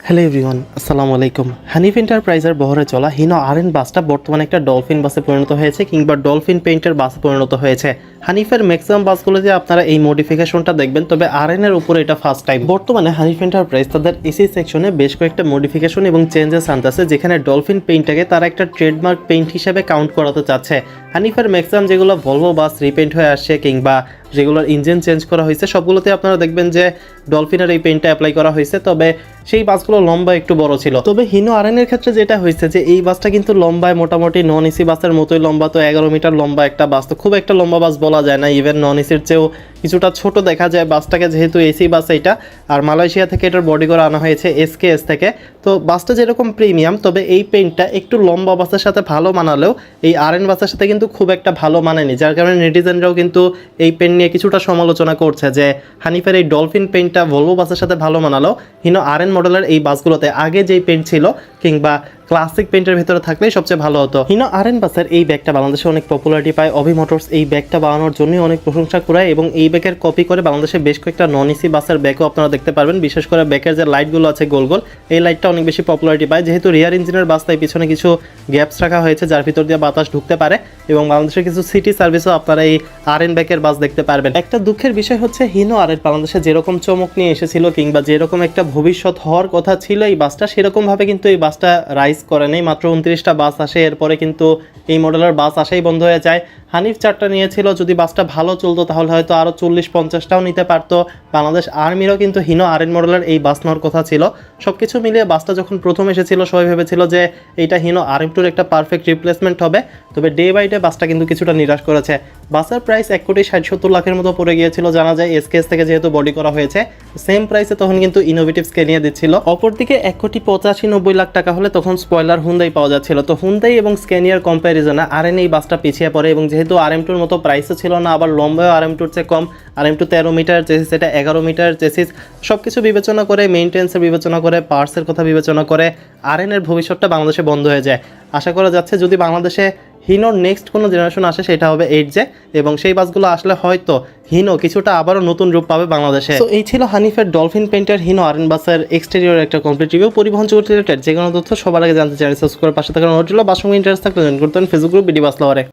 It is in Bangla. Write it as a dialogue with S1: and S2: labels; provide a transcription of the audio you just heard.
S1: হ্যালো এভরিওয়ান, আসসালামু আলাইকুম। হানিফ এন্টারপ্রাইজের বহরে চলা হিনো আরএন বাসটা বর্তমানে একটা ডলফিন বাসে পরিণত হয়েছে কিংবা ডলফিন পেইন্টের বাসে পরিণত হয়েছে। হানিফের ম্যাক্সিমাম বাসগুলোতে আপনারা এই মডিফিকেশনটা দেখবেন, তবে আরএনের উপরে এটা ফার্স্ট টাইম। বর্তমানে হানিফ এন্টারপ্রাইজ তাদের এসি সেকশনে বেশ কয়েকটা মডিফিকেশন এবং চেঞ্জেস আনতেছে, যেখানে ডলফিন পেইন্টটাকে তারা একটা ট্রেডমার্ক পেইন্ট হিসেবে কাউন্ট করাতে চাচ্ছে। হানিফের ম্যাক্সিমাম যেগুলো ভলভো বাস রিপেইন্ট হয়ে আসছে কিংবা যেগুলোর ইঞ্জিন চেঞ্জ করা হয়েছে সবগুলোতে আপনারা দেখবেন যে ডলফিনের এই পেইন্টটা অ্যাপ্লাই করা হয়েছে, তবে সেই বাসগুলো লম্বা একটু বড় ছিল। তবে হিনো আরএনের ক্ষেত্রে যেটা হয়েছে যে এই বাসটা কিন্তু লম্বায় মোটামুটি নন এসি বাসের মতোই লম্বা, তো 11 মিটার লম্বা একটা বাস, তো খুব একটা লম্বা বাস বলা যায় না, ইভেন নন এসির চেয়েও কিছুটা ছোট দেখা যায় বাসটাকে, যেহেতু এসি বাস এইটা। আর মালয়েশিয়া থেকে এটার বডি করে আনা হয়েছে এসকেএস থেকে। তো বাসটা যেরকম প্রিমিয়াম, তবে এই পেইন্টটা একটু লম্বা বাসের সাথে ভালো মানালেও এই আরএন বাসের সাথে কিন্তু খুব একটা ভালো মানেনি, যার কারণে নেটিজেনরাও কিন্তু এই পেইন্ট নিয়ে কিছুটা সমালোচনা করছে যে হানিফের এই ডলফিন পেইন্টটা ভলভো বাসের সাথে ভালো মানালেও হিনো আরএন মডেলের এই বাসগুলোতে আগে যেই পেইন্ট ছিল কিংবা ক্লাসিক পেইন্টের ভিতরে থাকলেই সবচেয়ে ভালো হতো। হিনো আরএন বাসের এই ব্যাগটা বাংলাদেশে অনেক পপুলারিটি পায়। অভি মোটরস এই ব্যাগটা বানানোর জন্যই অনেক প্রশংসা করায় এবং এই ব্যাগের কপি করে বাংলাদেশে বেশ কয়েকটা নন এসি বাসের ব্যাগও আপনারা দেখতে পারবেন। বিশেষ করে ব্যাগের যে লাইটগুলো আছে গোল গোল, এই লাইটটা অনেক বেশি পপুলারিটি পায়। যেহেতু রিয়ার ইঞ্জিনের বাস, তাই পিছনে কিছু গ্যাপস রাখা হয়েছে যার ভিতর দিয়ে বাতাস ঢুকতে পারে এবং বাংলাদেশের কিছু সিটি সার্ভিসও আপনারা এই আরএন ব্যাগের বাস দেখতে পারবেন। একটা দুঃখের বিষয় হচ্ছে হিনো আরএন বাংলাদেশে যেরকম চমক নিয়ে এসেছিল কিংবা যেরকম একটা ভবিষ্যৎ হওয়ার কথা ছিল এই বাসটা, সেরকমভাবে কিন্তু এই বাসটা রাইজ করে নেই। মাত্র 29টা বাস আসে, এরপরে কিন্তু এই মডেলের বাস আসাই বন্ধ হয়ে যায়। হানিফ 4টা নিয়েছিল, যদি বাসটা ভালো চলতো তাহলে হয়তো আরও 40-50টাও নিতে পারতো। বাংলাদেশ আর্মিরও কিন্তু হিনো আরএন মডেলের এই বাস নেওয়ার কথা ছিল। সব কিছু মিলিয়ে বাসটা যখন প্রথম এসেছিল সবাই ভেবেছিল যে এইটা হিনো RM2-র একটা পারফেক্ট রিপ্লেসমেন্ট হবে, তবে ডে বাই ডে বাসটা কিন্তু কিছুটা নিরাশ করেছে। বাসের প্রাইস 1,60,70 লাখের মতো পড়ে গিয়েছিল, জানা যায় এসকেএস থেকে যেহেতু বডি করা হয়েছে সেম প্রাইসে তখন কিন্তু ইনোভেটিভ স্কেনিয়া দিচ্ছিল। অপরদিকে 1,85-90 লাখ টাকা হলে তখন স্পয়লার হুন্দাই পাওয়া যাচ্ছিল। তো হুন্দাই এবং স্কেনিয়ার কম্প্যারিজনে আরএন এই বাসটা পিছিয়ে পড়ে এবং যেহেতু RM2-র মতো প্রাইসও ছিল না, আবার লম্বাও RM2-র চেয়ে কম, RM2 13 মিটার চেসিস, এটা 11 মিটার চেসিস, সব কিছু বিবেচনা করে, মেইনটেন্সের বিবেচনা করে, পার্টসের কথা বিবেচনা করে আরএনের ভবিষ্যৎটা বাংলাদেশে বন্ধ হয়ে যায়। আশা করা যাচ্ছে যদি বাংলাদেশে হিনোর নেক্সট কোনো জেনারেশন আসে সেটা হবে 8J, এবং সেই বাসগুলো আসলে হয়তো হিনো কিছুটা আবারও নতুন রূপ পাবে বাংলাদেশে। তো এই ছিল হানিফের ডলফিন পেইন্টের হিনো আরএন বাসের এক্সটেরিয়র একটা কমপ্লিট রিভিউ। পরিবহন জগৎ রিলেটেড যে কোনো তথ্য সবার আগে জানতে চাই সাবস্ক্রাইব পাশে থাকার অনুরোধ ছিল। বাসঙ্গে ইন্টারেস্ট থাকলে জয়েন করতেন ফেসবুক গ্রুপ বিডি বাস লাওয়ারে।